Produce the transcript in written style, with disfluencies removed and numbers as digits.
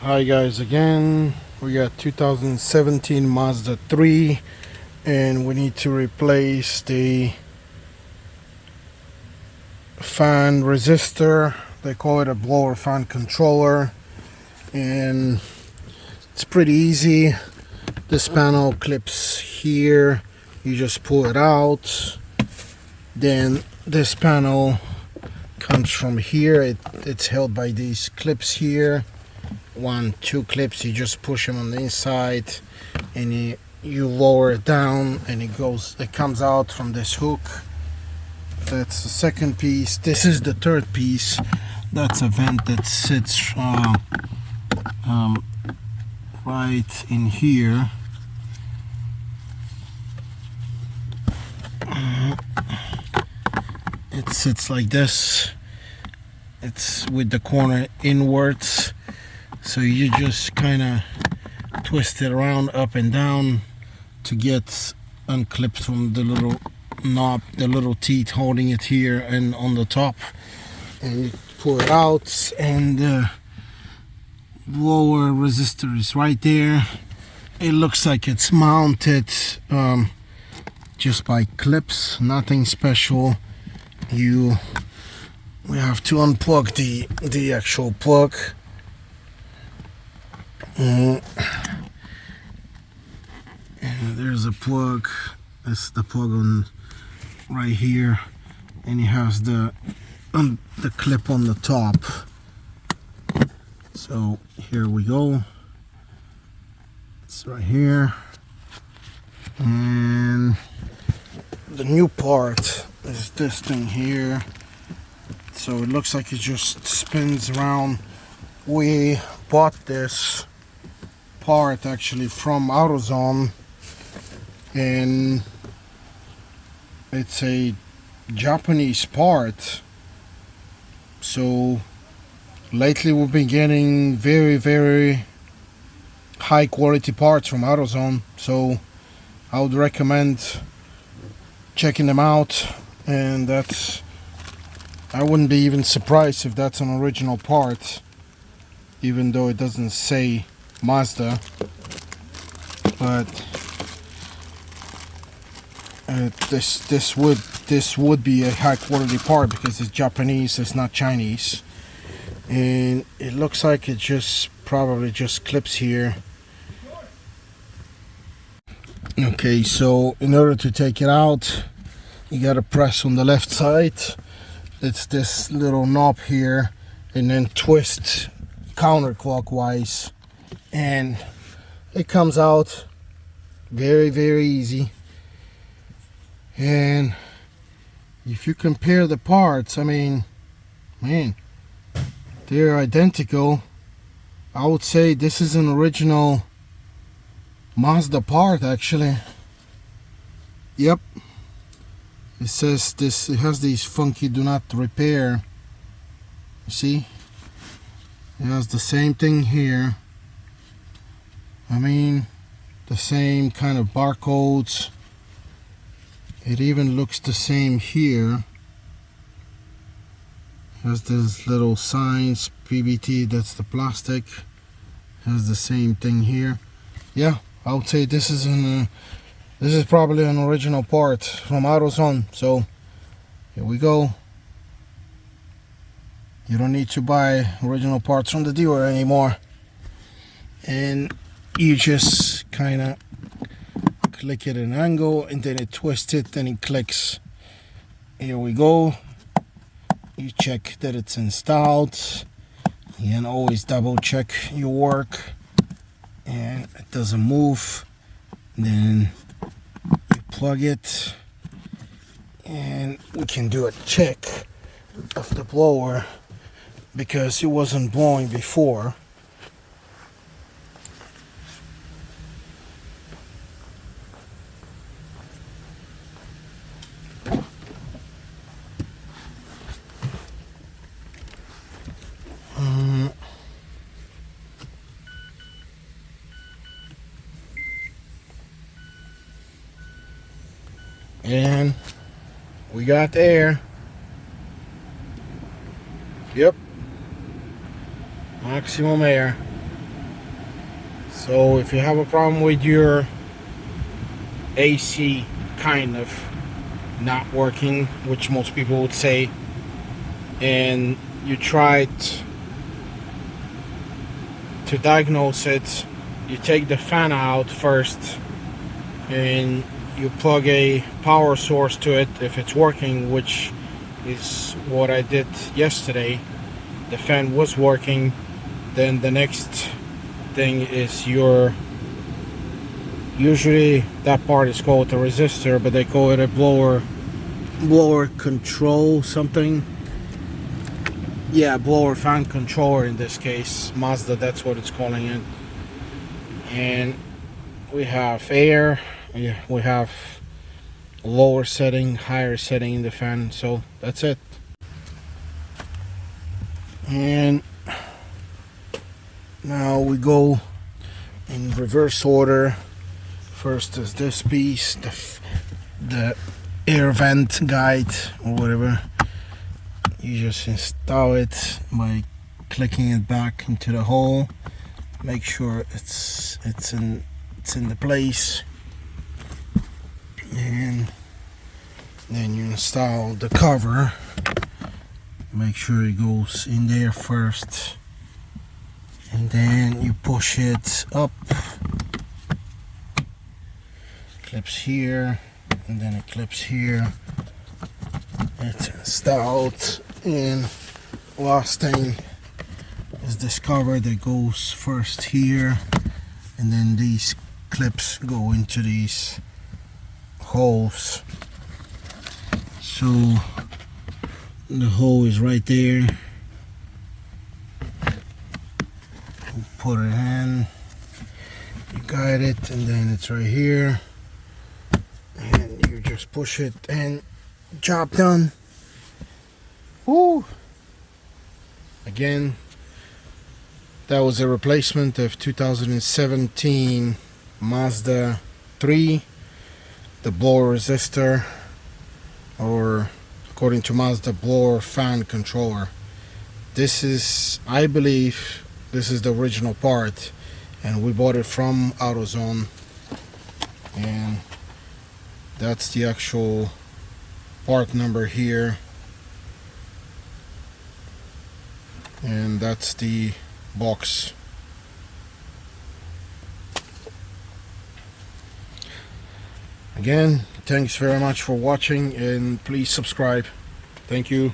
Hi guys, again we got 2017 Mazda 3 and we need to replace the fan resistor. They call it a blower fan controller, and it's pretty easy. This panel clips here, you just pull it out. Then this panel comes from here. It's held by these clips here. 1-2 clips, you just push them on the inside and you lower it down and it comes out from this hook. That's the second piece. This is the third piece. That's a vent that sits right in here. It sits like this. It's with the corner inwards. So you just kind of twist it around up and down to get unclipped from the little knob, the little teeth holding it here and on the top. And you pull it out, and the lower resistor is right there. It looks like it's mounted just by clips, nothing special. We have to unplug the actual plug. And there's a plug. That's the plug on right here, and it has the clip on the top. So here we go. It's right here, and the new part is this thing here. So it looks like it just spins around. We bought this part actually from AutoZone, and it's a Japanese part. So lately we've been getting very high quality parts from AutoZone, so I would recommend checking them out. And I wouldn't be even surprised if that's an original part, even though it doesn't say Mazda. But this would be a high quality part because it's Japanese, it's not Chinese. And it looks like it probably just clips here. Okay, so in order to take it out, you gotta press on the left side. It's this little knob here, and then twist counterclockwise, and it comes out very easy. And if you compare the parts, I mean, man, they're identical. I would say this is an original Mazda part actually. Yep, it says this, it has these funky do not repair. You see, it has the same thing here. I mean, the same kind of barcodes. It even looks the same here. Has this little signs, PBT, that's the plastic. Has the same thing here. Yeah, I would say this is probably an original part from AutoZone. So here we go. You don't need to buy original parts from the dealer anymore, and you just kind of click it at an angle, and then it twists it and it clicks. Here we go. You check that it's installed, and always double check your work and it doesn't move. Then you plug it, and we can do a check of the blower because it wasn't blowing before. And we got air. Yep, maximum air. So if you have a problem with your AC kind of not working, which most people would say, and you tried to diagnose it, you take the fan out first and you plug a power source to it if it's working, which is what I did yesterday. The fan was working. Then the next thing is usually that part is called a resistor, but they call it a blower control something. Yeah, blower fan controller in this case. Mazda, that's what it's calling it. And we have air, we have lower setting, higher setting in the fan, so that's it. And now we go in reverse order. First is this piece, the air vent guide or whatever. You just install it by clicking it back into the hole. Make sure it's in the place, and then you install the cover. Make sure it goes in there first, and then you push it up. Clips here, and then it clips here. It's installed, and last thing is this cover that goes first here, and then these clips go into these holes. So the hole is right there. You put it in, you guide it, and then it's right here, and you just push it and job done. Woo! Again, that was a replacement of 2017 Mazda 3, the blower resistor, or according to Mazda, blower fan controller. This is, I believe, this is the original part, and we bought it from AutoZone, and that's the actual part number here, and that's the box. Again, thanks very much for watching, and please subscribe. Thank you.